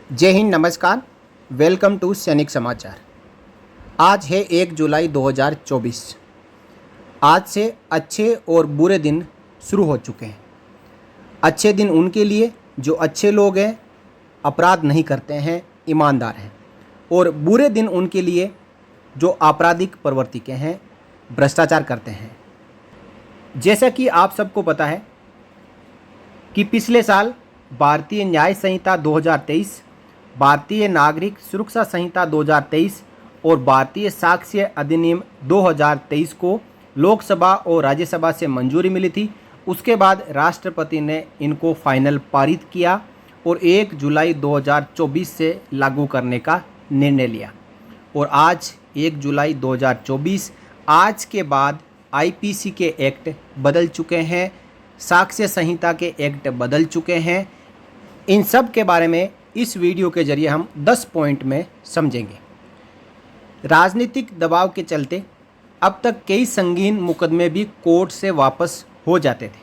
जय हिंद, नमस्कार। Welcome to सैनिक समाचार। आज है 1 जुलाई 2024। आज से अच्छे और बुरे दिन शुरू हो चुके हैं। अच्छे दिन उनके लिए जो अच्छे लोग हैं, अपराध नहीं करते हैं, ईमानदार हैं, और बुरे दिन उनके लिए जो आपराधिक प्रवृत्ति के हैं, भ्रष्टाचार करते हैं। जैसा कि आप सबको पता है कि पिछले साल भारतीय न्याय संहिता 2023, भारतीय नागरिक सुरक्षा संहिता 2023 और भारतीय साक्ष्य अधिनियम 2023 को लोकसभा और राज्यसभा से मंजूरी मिली थी। उसके बाद राष्ट्रपति ने इनको फाइनल पारित किया और 1 जुलाई 2024 से लागू करने का निर्णय लिया। और आज 1 जुलाई 2024, आज के बाद आईपीसी के एक्ट बदल चुके हैं, साक्ष्य संहिता के एक्ट बदल चुके हैं। इन सब के बारे में इस वीडियो के जरिए हम 10 पॉइंट में समझेंगे। राजनीतिक दबाव के चलते अब तक कई संगीन मुकदमे भी कोर्ट से वापस हो जाते थे,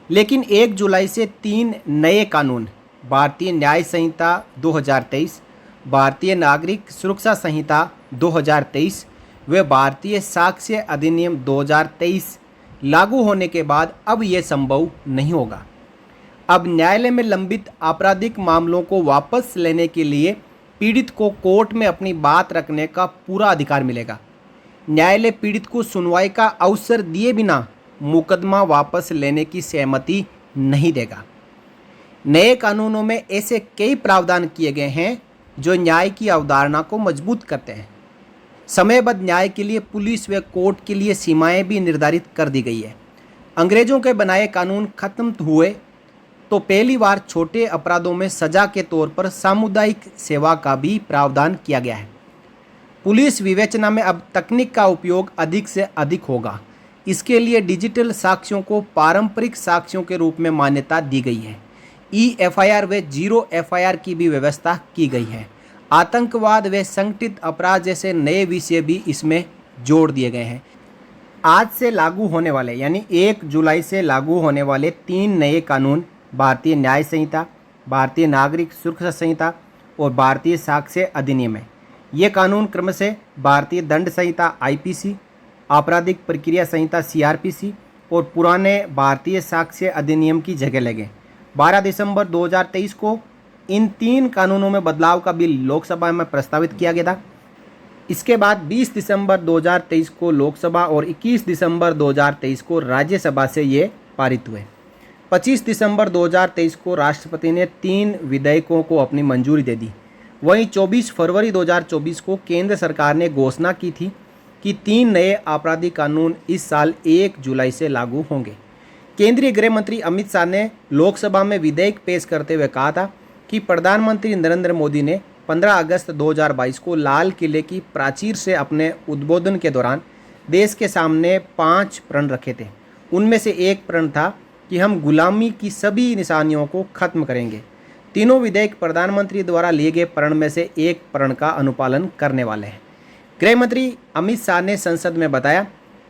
लेकिन 1 जुलाई से 3 नए कानून, भारतीय न्याय संहिता 2023, भारतीय नागरिक सुरक्षा संहिता 2023 व भारतीय साक्ष्य अधिनियम 2023 लागू होने के बाद अब ये संभव नहीं होगा। अब न्यायालय में लंबित आपराधिक मामलों को वापस लेने के लिए पीड़ित को कोर्ट में अपनी बात रखने का पूरा अधिकार मिलेगा। न्यायालय पीड़ित को सुनवाई का अवसर दिए बिना मुकदमा वापस लेने की सहमति नहीं देगा। नए कानूनों में ऐसे कई प्रावधान किए गए हैं जो न्याय की अवधारणा को मजबूत करते हैं। समयबद्ध न्याय के लिए पुलिस व कोर्ट के लिए सीमाएं भी निर्धारित कर दी गई है। अंग्रेजों के बनाए कानून खत्म हुए तो पहली बार छोटे अपराधों में सजा के तौर पर सामुदायिक सेवा का भी प्रावधान किया गया है। पुलिस विवेचना में अब तकनीक का उपयोग अधिक से अधिक होगा। इसके लिए डिजिटल साक्ष्यों को पारंपरिक साक्ष्यों के रूप में मान्यता दी गई है। एफआईआर व जीरो एफआईआर की भी व्यवस्था की गई है। आतंकवाद व संगठित अपराध जैसे नए विषय भी इसमें जोड़ दिए गए हैं। आज से लागू होने वाले यानी 1 जुलाई से लागू होने वाले 3 नए कानून, भारतीय न्याय संहिता, भारतीय नागरिक सुरक्षा संहिता और भारतीय साक्ष्य अधिनियम है। ये कानून क्रमशः भारतीय दंड संहिता आईपीसी, आपराधिक प्रक्रिया संहिता सीआरपीसी और पुराने भारतीय साक्ष्य अधिनियम की जगह लगे। 12 दिसंबर 2023 को इन 3 कानूनों में बदलाव का बिल लोकसभा में प्रस्तावित किया गया था। इसके बाद 20 दिसंबर 2023 को लोकसभा और 21 दिसंबर 2023 को राज्यसभा से ये पारित हुए। 25 दिसंबर 2023 को राष्ट्रपति ने 3 विधेयकों को अपनी मंजूरी दे दी। वहीं 24 फरवरी 2024 को केंद्र सरकार ने घोषणा की थी कि 3 नए आपराधिक कानून इस साल 1 जुलाई से लागू होंगे। केंद्रीय गृह मंत्री अमित शाह ने लोकसभा में विधेयक पेश करते हुए कहा था कि प्रधानमंत्री नरेंद्र मोदी ने 15 अगस्त 2022 को लाल किले की प्राचीर से अपने उद्बोधन के दौरान देश के सामने 5 प्रण रखे थे। उनमें से एक प्रण था कि हम गुलामी की सभी निशानियों को खत्म करेंगे। तीनों विधेयक प्रधानमंत्री द्वारा लिए गए प्रण में से एक प्रण का अनुपालन करने वाले हैं। गृह मंत्री अमित शाह ने संसद में बताया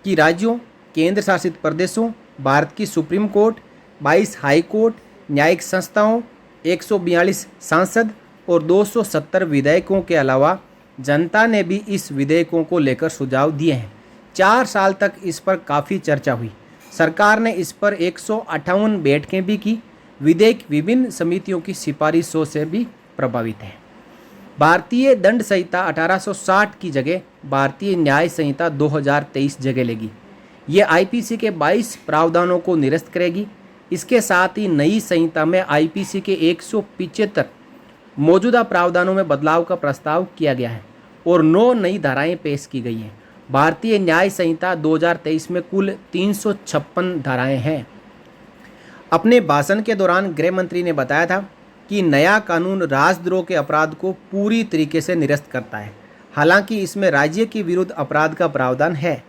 कि राज्यों, केंद्र शासित प्रदेशों, भारत की सुप्रीम कोर्ट, 22 हाई कोर्ट, न्यायिक संस्थाओं, 142 सांसद और 270 विधेयकों के अलावा जनता ने भी इस विधेयकों को लेकर सुझाव दिए हैं। 4 साल तक इस पर काफ़ी चर्चा हुई। सरकार ने इस पर 158 बैठकें भी की। विधेयक विभिन्न समितियों की सिफारिशों से भी प्रभावित है। भारतीय दंड संहिता 1860 की जगह भारतीय न्याय संहिता 2023 जगह लेगी। ये आईपीसी के 22 प्रावधानों को निरस्त करेगी। इसके साथ ही नई संहिता में आईपीसी के 175 मौजूदा प्रावधानों में बदलाव का प्रस्ताव किया गया है और 9 नई धाराएं पेश की गई हैं। भारतीय न्याय संहिता 2023 में कुल 356 धाराएं हैं। अपने भाषण के दौरान गृह मंत्री ने बताया था कि नया कानून राजद्रोह के अपराध को पूरी तरीके से निरस्त करता है। हालांकि इसमें राज्य के विरुद्ध अपराध का प्रावधान है।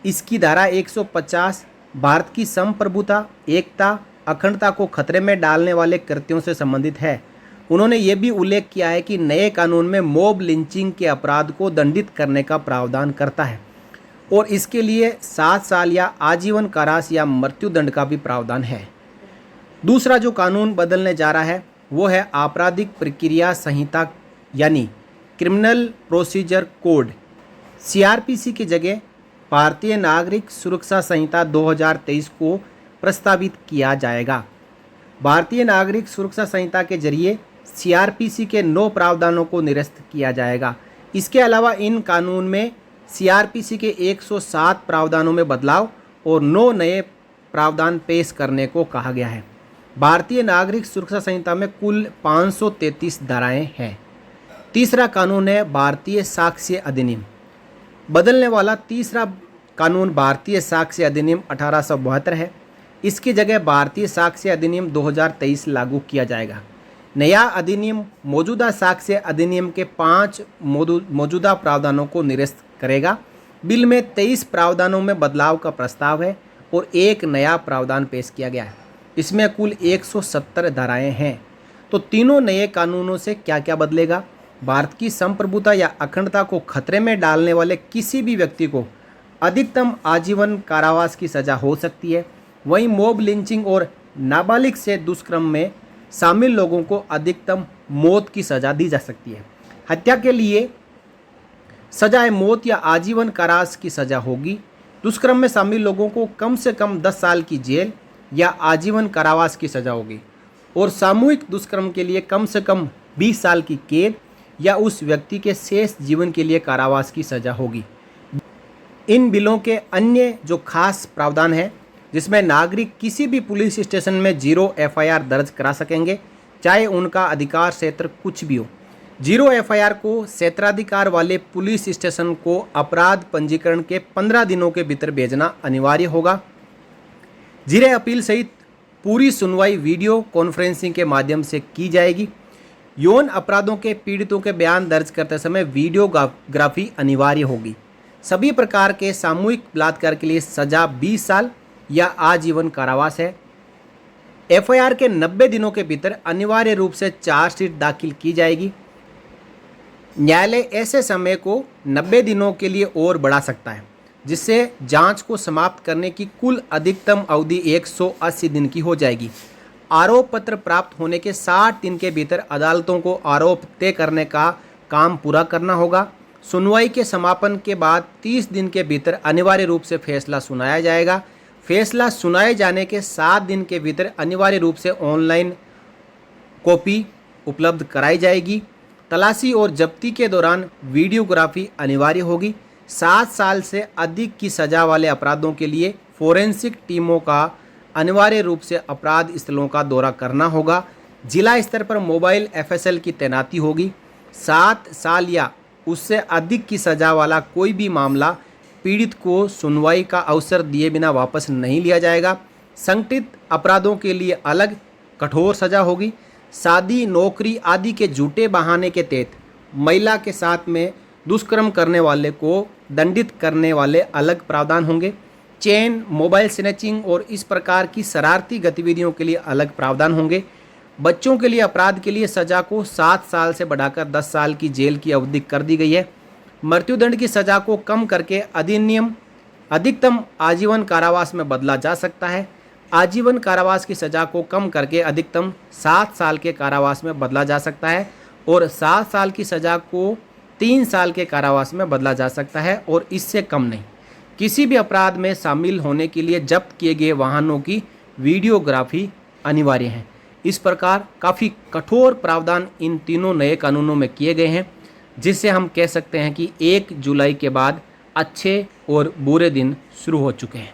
इसकी धारा 150 भारत की संप्रभुता, एकता, अखंडता को खतरे में डालने वाले कृत्यों से संबंधित है। उन्होंने ये भी उल्लेख किया है कि नए कानून में मॉब लिंचिंग के अपराध को दंडित करने का प्रावधान करता है और इसके लिए 7 साल या आजीवन कारावास या मृत्युदंड का भी प्रावधान है। दूसरा जो कानून बदलने जा रहा है वो है आपराधिक प्रक्रिया संहिता यानी क्रिमिनल प्रोसीजर कोड। सीआरपीसी की जगह भारतीय नागरिक सुरक्षा संहिता 2023 को प्रस्तावित किया जाएगा। भारतीय नागरिक सुरक्षा संहिता के जरिए सीआरपीसी के 9 प्रावधानों को निरस्त किया जाएगा। इसके अलावा इन कानून में सीआरपीसी के 107 प्रावधानों में बदलाव और 9 नए प्रावधान पेश करने को कहा गया है। भारतीय नागरिक सुरक्षा संहिता में कुल 533 धाराएं हैं। तीसरा कानून है भारतीय साक्ष्य अधिनियम। बदलने वाला तीसरा कानून भारतीय साक्ष्य अधिनियम 1872 है। इसकी जगह भारतीय साक्ष्य अधिनियम 2023 लागू किया जाएगा। नया अधिनियम मौजूदा साक्ष्य अधिनियम के 5 मौजूदा प्रावधानों को निरस्त करेगा। बिल में 23 प्रावधानों में बदलाव का प्रस्ताव है और एक नया प्रावधान पेश किया गया है। इसमें कुल 170 धाराएं हैं। तो तीनों नए कानूनों से क्या क्या बदलेगा? भारत की संप्रभुता या अखंडता को खतरे में डालने वाले किसी भी व्यक्ति को अधिकतम आजीवन कारावास की सज़ा हो सकती है। वहीं मॉब लिंचिंग और नाबालिग से दुष्कर्म में शामिल लोगों को अधिकतम मौत की सज़ा दी जा सकती है। हत्या के लिए सजाए मौत या आजीवन कारावास की सज़ा होगी। दुष्कर्म में शामिल लोगों को कम से कम 10 साल की जेल या आजीवन कारावास की सज़ा होगी और सामूहिक दुष्कर्म के लिए कम से कम 20 साल की कैद या उस व्यक्ति के शेष जीवन के लिए कारावास की सज़ा होगी। इन बिलों के अन्य जो खास प्रावधान है जिसमें नागरिक किसी भी पुलिस स्टेशन में 0 FIR दर्ज करा सकेंगे, चाहे उनका अधिकार क्षेत्र कुछ भी हो। 0 FIR को क्षेत्राधिकार वाले पुलिस स्टेशन को अपराध पंजीकरण के 15 दिनों के भीतर भेजना अनिवार्य होगा। जिरे अपील सहित पूरी सुनवाई वीडियो कॉन्फ्रेंसिंग के माध्यम से की जाएगी। यौन अपराधों के पीड़ितों के बयान दर्ज करते समय वीडियोग्राफी अनिवार्य होगी। सभी प्रकार के सामूहिक बलात्कार के लिए सजा 20 साल या आजीवन कारावास है। FIR के 90 दिनों के भीतर अनिवार्य रूप से चार्जशीट दाखिल की जाएगी। न्यायालय ऐसे समय को 90 दिनों के लिए और बढ़ा सकता है, जिससे जांच को समाप्त करने की कुल अधिकतम अवधि 180 दिन की हो जाएगी। आरोप पत्र प्राप्त होने के 60 दिन के भीतर अदालतों को आरोप तय करने का काम पूरा करना होगा। सुनवाई के समापन के बाद 30 दिन के भीतर अनिवार्य रूप से फैसला सुनाया जाएगा। फैसला सुनाए जाने के 7 दिन के भीतर अनिवार्य रूप से ऑनलाइन कॉपी उपलब्ध कराई जाएगी। तलाशी और जब्ती के दौरान वीडियोग्राफी अनिवार्य होगी। 7 साल से अधिक की सज़ा वाले अपराधों के लिए फोरेंसिक टीमों का अनिवार्य रूप से अपराध स्थलों का दौरा करना होगा। जिला स्तर पर मोबाइल FSL की तैनाती होगी। 7 साल या उससे अधिक की सज़ा वाला कोई भी मामला पीड़ित को सुनवाई का अवसर दिए बिना वापस नहीं लिया जाएगा। संगठित अपराधों के लिए अलग कठोर सज़ा होगी। शादी, नौकरी आदि के झूठे बहाने के तहत महिला के साथ में दुष्कर्म करने वाले को दंडित करने वाले अलग प्रावधान होंगे। चेन, मोबाइल स्नैचिंग और इस प्रकार की शरारती गतिविधियों के लिए अलग प्रावधान होंगे। बच्चों के लिए अपराध के लिए सज़ा को 7 साल से बढ़ाकर 10 साल की जेल की अवधि कर दी गई है। मृत्युदंड की सज़ा को कम करके अधिनियम अधिकतम आजीवन कारावास में बदला जा सकता है। आजीवन कारावास की सज़ा को कम करके अधिकतम 7 साल के कारावास में बदला जा सकता है और 7 साल की सज़ा को 3 साल के कारावास में बदला जा सकता है और इससे कम नहीं। किसी भी अपराध में शामिल होने के लिए जब्त किए गए वाहनों की वीडियोग्राफी अनिवार्य है। इस प्रकार काफ़ी कठोर प्रावधान इन तीनों नए कानूनों में किए गए हैं, जिससे हम कह सकते हैं कि 1 जुलाई के बाद अच्छे और बुरे दिन शुरू हो चुके हैं।